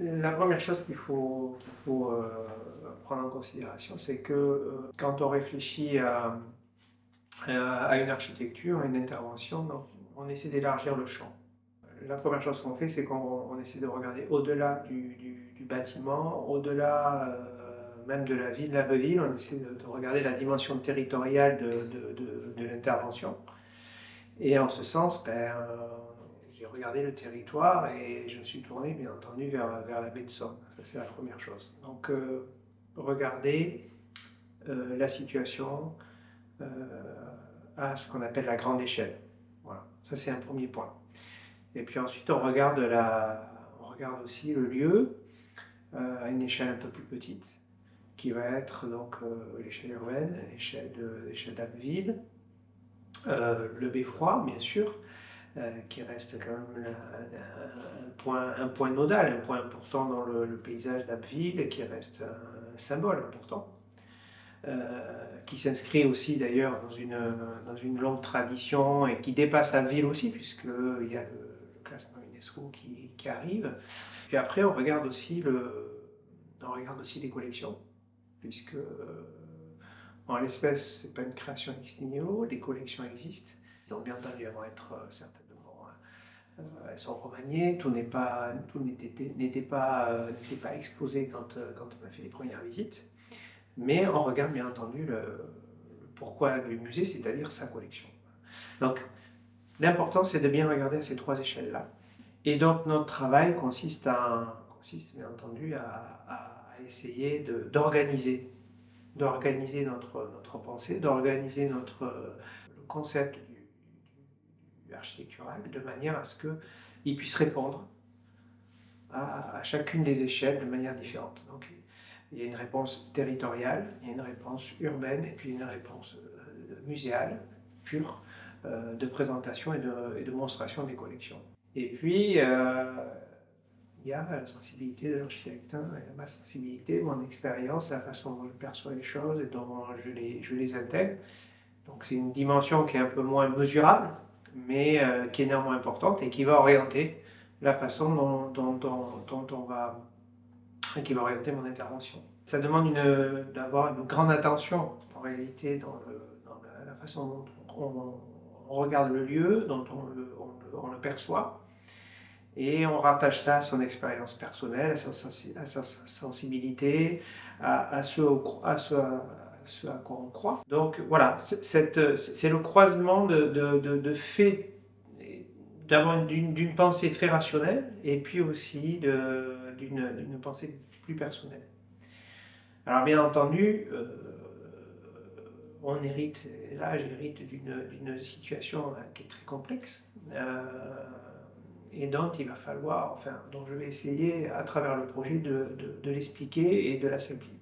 La première chose qu'il faut prendre en considération, c'est que quand on réfléchit à une architecture, à une intervention, donc, on essaie d'élargir le champ. La première chose qu'on fait, c'est qu'on essaie de regarder au-delà du bâtiment, au-delà même de la ville, de la ville, on essaie de regarder la dimension territoriale de l'intervention. Et en ce sens, j'ai regardé le territoire et je me suis tourné, bien entendu, vers la baie de Somme. Ça, c'est la première chose. Donc, regarder la situation euh, à ce qu'on appelle la grande échelle. Voilà, ça c'est un premier point. Et puis ensuite, on regarde aussi le lieu à une échelle un peu plus petite, qui va être donc l'échelle urbaine, l'échelle d'Abbeville, le beffroi, bien sûr, qui reste quand même un point nodal, un point important dans le paysage d'Abbeville, qui reste un symbole important, qui s'inscrit aussi d'ailleurs dans une longue tradition et qui dépasse Abbeville aussi, puisqu'il y a le classement UNESCO qui arrive. Puis après, on regarde aussi les collections, puisque en l'espèce, ce n'est pas une création ex nihilo, les collections existent. Donc bien entendu, elles vont être certainement elles sont remaniées, tout n'était pas exposé quand on a fait les premières visites. Mais on regarde bien entendu le pourquoi du musée, c'est-à-dire sa collection. Donc l'important, c'est de bien regarder à ces trois échelles-là. Et donc notre travail consiste bien entendu à essayer d'organiser notre pensée, d'organiser le concept du architectural de manière à ce qu'il puisse répondre à chacune des échelles de manière différente. Donc, il y a une réponse territoriale, il y a une réponse urbaine et puis une réponse muséale, pure, de présentation et de monstration des collections. Et puis, il y a la sensibilité de l'architecte, hein, ma sensibilité, mon expérience, la façon dont je perçois les choses et dont je les intègre. Donc c'est une dimension qui est un peu moins mesurable, mais qui est néanmoins importante et qui va orienter la façon qui va orienter mon intervention. Ça demande d'avoir une grande attention en réalité dans la façon dont on regarde le lieu, dont on le perçoit, et on rattache ça à son expérience personnelle, à sa sensibilité, à ce à quoi on croit. Donc voilà, c'est le croisement de faits, d'une pensée très rationnelle et puis aussi d'une pensée plus personnelle. Alors bien entendu, là j'hérite d'une situation qui est très complexe. Et dont il va falloir, enfin, dont je vais essayer à travers le projet de l'expliquer et de la simplifier.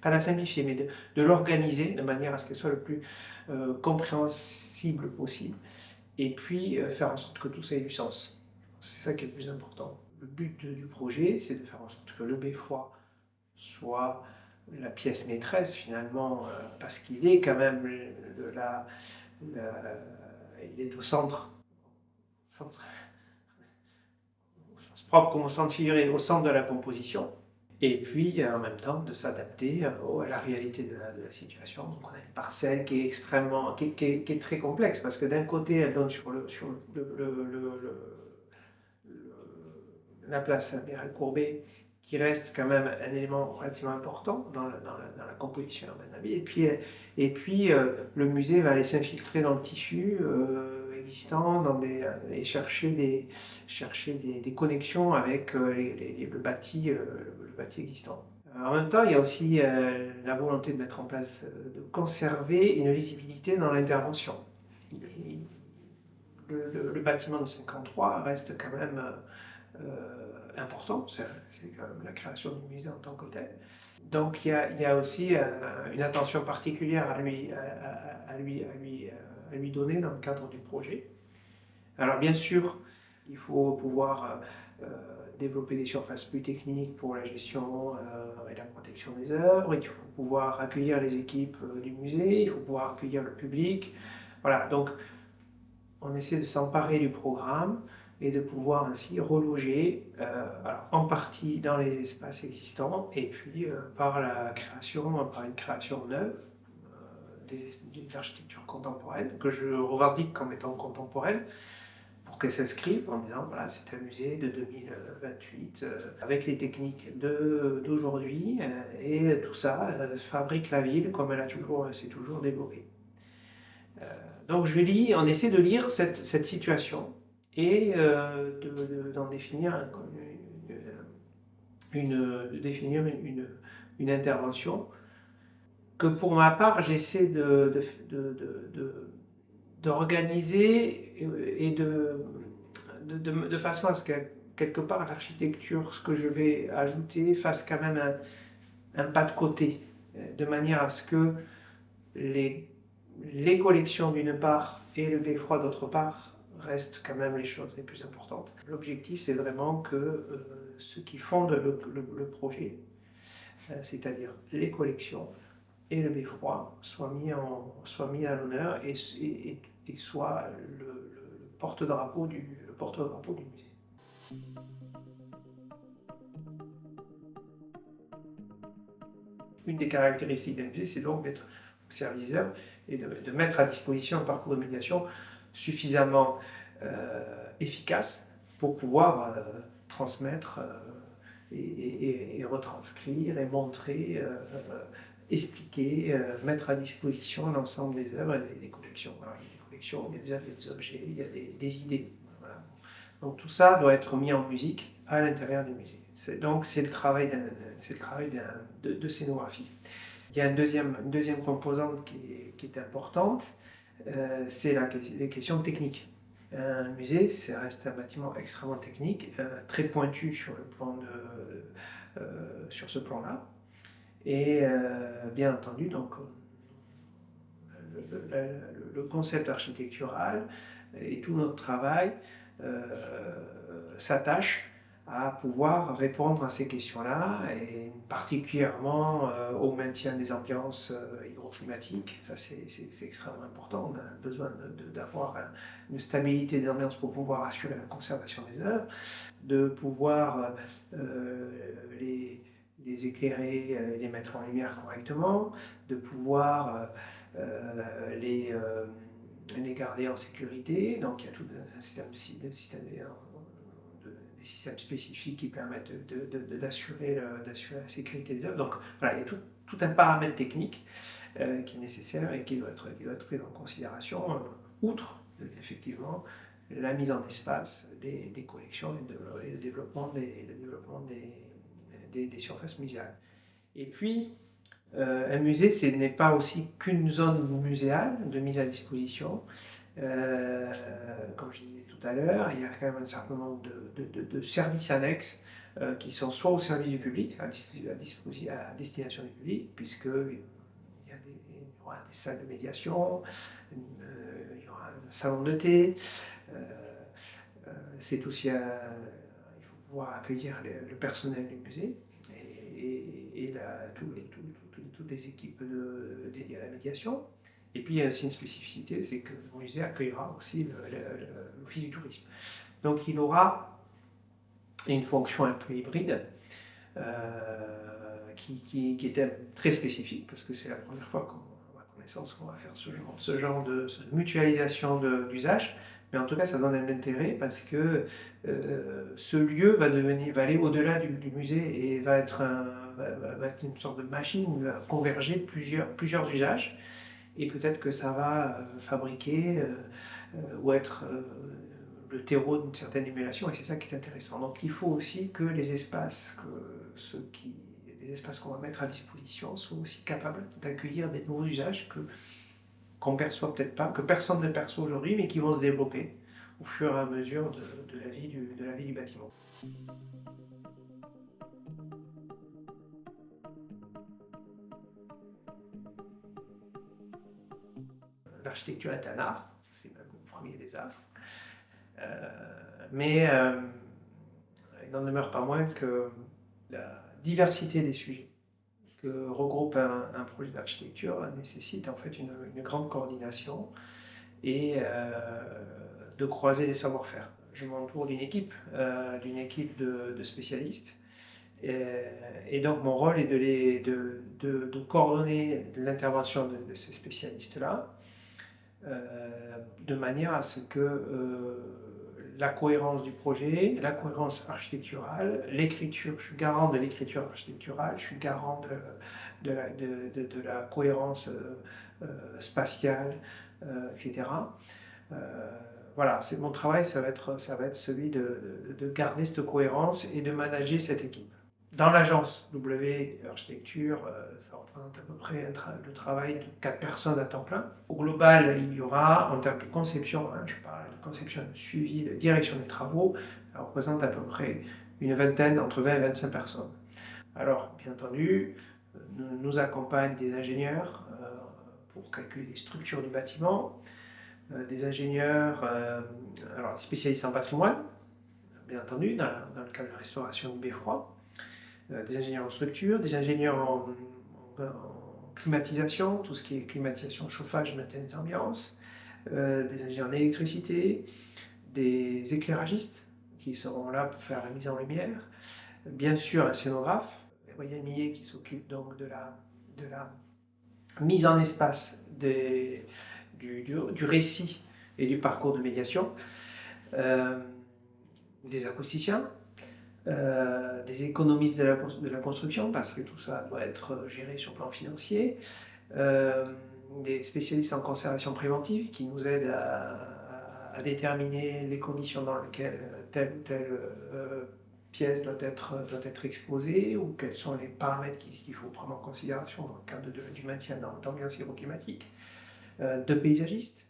Pas la simplifier, mais de l'organiser de manière à ce qu'elle soit le plus compréhensible possible. Et puis faire en sorte que tout ça ait du sens. C'est ça qui est le plus important. Le but du projet, c'est de faire en sorte que le beffroi soit la pièce maîtresse finalement, parce qu'il est quand même il est au centre au sens propre comme au centre figuré, au centre de la composition. Et puis, en même temps, de s'adapter à la réalité de la situation. Donc, on a une parcelle qui est extrêmement, qui est très complexe, parce que d'un côté, elle donne sur la place Amiral Courbet, qui reste quand même un élément relativement important dans la composition urbaine de la ville. Et puis le musée va aller s'infiltrer dans le tissu existant, et chercher des connexions avec le bâti existant. En même temps, il y a aussi la volonté de mettre en place, de conserver une lisibilité dans l'intervention. Le bâtiment de 53 reste quand même important, c'est quand même la création du musée en tant que tel. Donc il y a aussi une attention particulière à lui donner dans le cadre du projet. Alors bien sûr, il faut pouvoir développer des surfaces plus techniques pour la gestion et la protection des œuvres, il faut pouvoir accueillir les équipes du musée, il faut pouvoir accueillir le public. Voilà, donc on essaie de s'emparer du programme et de pouvoir ainsi reloger alors, en partie dans les espaces existants et puis par une création neuve d'une architecture contemporaine que je revendique comme étant contemporaine pour qu'elle s'inscrive en disant voilà, c'est un musée de 2028 avec les techniques d'aujourd'hui et tout ça fabrique la ville comme elle s'est toujours développée. Donc on essaie de lire cette situation et d'en définir une intervention que pour ma part j'essaie d'organiser et de façon à ce que quelque part l'architecture, ce que je vais ajouter, fasse quand même un pas de côté, de manière à ce que les collections d'une part et le beffroi d'autre part restent quand même les choses les plus importantes. L'objectif, c'est vraiment que ce qui fonde le projet, c'est-à-dire les collections et le beffroi, soient mis à l'honneur et soient le porte-drapeau du musée. Une des caractéristiques d'un musée, c'est donc d'être au service des œuvres et de mettre à disposition un parcours de médiation suffisamment efficace pour pouvoir transmettre et retranscrire et montrer, expliquer, mettre à disposition l'ensemble des œuvres et des collections. Alors, il y a des collections, il y a des objets, il y a des idées. Voilà. Donc tout ça doit être mis en musique à l'intérieur du musée. Donc c'est le travail de scénographie. Il y a une deuxième composante qui est importante, c'est les questions techniques. Un musée, ça reste un bâtiment extrêmement technique, très pointu sur ce plan-là. Et bien entendu, donc, le concept architectural et tout notre travail s'attache à pouvoir répondre à ces questions-là, et particulièrement au maintien des ambiances hydroclimatiques. Ça, c'est extrêmement important. On a besoin d'avoir une stabilité des ambiances pour pouvoir assurer la conservation des œuvres, de pouvoir les éclairer, les mettre en lumière correctement, de pouvoir les garder en sécurité. Donc il y a tout un système des systèmes spécifiques qui permettent d'assurer la sécurité des œuvres. Donc voilà, il y a tout un paramètre technique qui est nécessaire et qui doit être pris en considération, outre effectivement la mise en espace des collections et le développement des surfaces muséales. Et puis, un musée, ce n'est pas aussi qu'une zone muséale de mise à disposition. Comme je disais tout à l'heure, il y a quand même un certain nombre de services annexes qui sont soit au service du public, à destination du public, puisqu'il y aura des salles de médiation, il y aura un salon de thé. C'est aussi, il faut pouvoir accueillir le personnel du musée et toutes les équipes dédiées à la médiation. Et puis il y a aussi une spécificité, c'est que le musée accueillera aussi l'Office du tourisme. Donc il aura une fonction un peu hybride qui est très spécifique, parce que c'est la première fois qu'on a connaissance qu'on va faire ce genre de mutualisation d'usage. Mais en tout cas, ça donne un intérêt parce que ce lieu va aller au-delà du musée et va être une sorte de machine où il va converger plusieurs usages. Et peut-être que ça va fabriquer ou être le terreau d'une certaine émulation, et c'est ça qui est intéressant. Donc il faut aussi que les espaces qu'on va mettre à disposition soient aussi capables d'accueillir des nouveaux usages qu'on ne perçoit peut-être pas, que personne ne perçoit aujourd'hui, mais qui vont se développer au fur et à mesure de la vie du bâtiment. L'architecture est un art, c'est même le premier des arts, mais il n'en demeure pas moins que la diversité des sujets que regroupe un projet d'architecture nécessite en fait une grande coordination et de croiser les savoir-faire. je m'entoure d'une équipe de spécialistes. Et donc mon rôle est de coordonner l'intervention de ces spécialistes-là, de manière à ce que la cohérence du projet, la cohérence architecturale, l'écriture, je suis garant de l'écriture architecturale, je suis garant de la cohérence spatiale, etc. Voilà, c'est mon travail, ça va être celui de garder cette cohérence et de manager cette équipe. Dans l'agence W Architecture, ça représente à peu près le travail de 4 personnes à temps plein. Au global, il y aura, en termes de conception, je parle de conception, de suivi, de direction des travaux, ça représente à peu près une vingtaine, entre 20 et 25 personnes. Alors, bien entendu, nous accompagnent des ingénieurs pour calculer les structures du bâtiment, des ingénieurs alors spécialistes en patrimoine, bien entendu, dans le cadre de la restauration du beffroi, des ingénieurs en structure, des ingénieurs en climatisation, tout ce qui est climatisation, chauffage, maintenance d'ambiance, des ingénieurs en électricité, des éclairagistes qui seront là pour faire la mise en lumière, bien sûr un scénographe, Gabriel Millet qui s'occupe donc de la mise en espace du récit et du parcours de médiation, des acousticiens, des économistes de la construction, parce que tout ça doit être géré sur le plan financier, des spécialistes en conservation préventive qui nous aident à déterminer les conditions dans lesquelles telle ou telle pièce doit être exposée, ou quels sont les paramètres qu'il faut prendre en considération dans le cadre du maintien d'ambiance hydroclimatique, de paysagistes,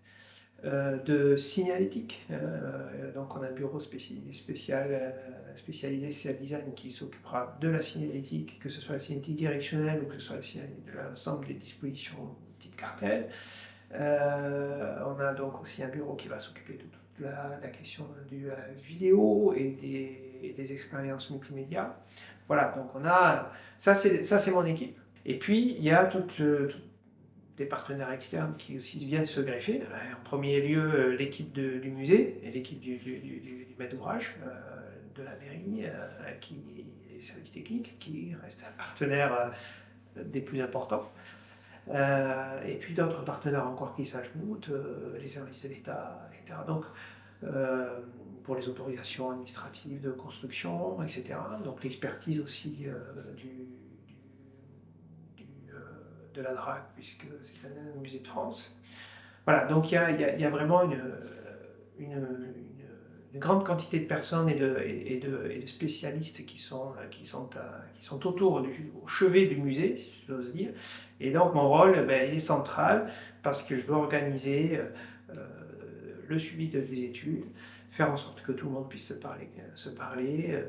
de signalétique. Donc on a un bureau spécialisé CA Design qui s'occupera de la signalétique, que ce soit la signalétique directionnelle ou que ce soit la signalétique de l'ensemble des dispositions type cartel. On a donc aussi un bureau qui va s'occuper de toute la question de la vidéo et des expériences multimédia. Voilà, donc on a ça c'est mon équipe. Et puis il y a des partenaires externes qui aussi viennent se greffer. En premier lieu, l'équipe du musée et l'équipe du maître d'ouvrage de la mairie, les services techniques, qui restent un partenaire des plus importants. Et puis d'autres partenaires encore qui s'ajoutent, les services de l'État, etc. Donc, pour les autorisations administratives de construction, etc. Donc l'expertise aussi de la DRAC, puisque c'est un musée de France. Voilà, donc il y a vraiment une grande quantité de personnes et de spécialistes qui sont autour au chevet du musée, si j'ose dire. Et donc mon rôle, il est central parce que je dois organiser le suivi des études, faire en sorte que tout le monde puisse se parler,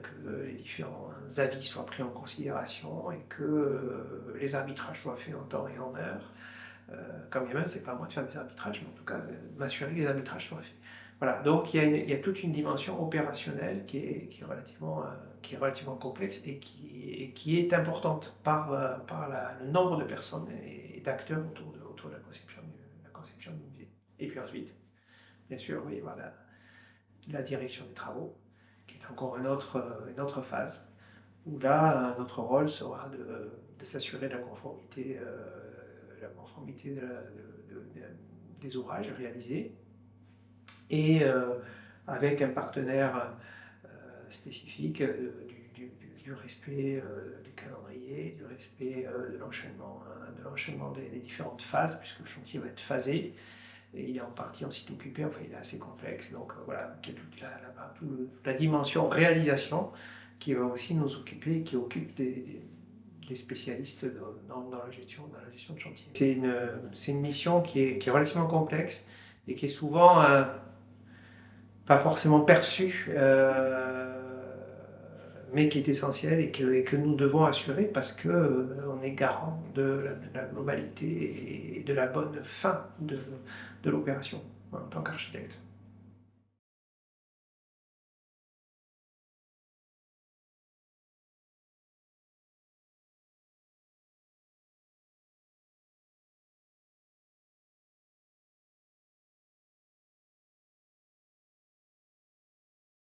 que les différents avis soient pris en considération et que les arbitrages soient faits en temps et en heure. Quand bien même, c'est pas à moi de faire des arbitrages, mais en tout cas, m'assurer que les arbitrages soient faits. Voilà, donc il y a toute une dimension opérationnelle qui est relativement complexe et qui est importante par le nombre de personnes et d'acteurs autour de la conception du musée. Et puis ensuite, bien sûr, oui, voilà, la direction des travaux, qui est encore une autre phase, où là, notre rôle sera de s'assurer de la conformité des ouvrages réalisés, et avec un partenaire spécifique du respect du calendrier, du respect de l'enchaînement des différentes phases, puisque le chantier va être phasé. Et il est en partie en site occupé, enfin il est assez complexe, donc voilà, il y a toute la dimension réalisation qui va aussi nous occuper, qui occupe des spécialistes dans la gestion de chantier. C'est une mission qui est relativement complexe et qui est souvent pas forcément perçue, mais qui est essentielle et que nous devons assurer parce qu'on est garant de la globalité et de la bonne fin de l'opération en tant qu'architecte.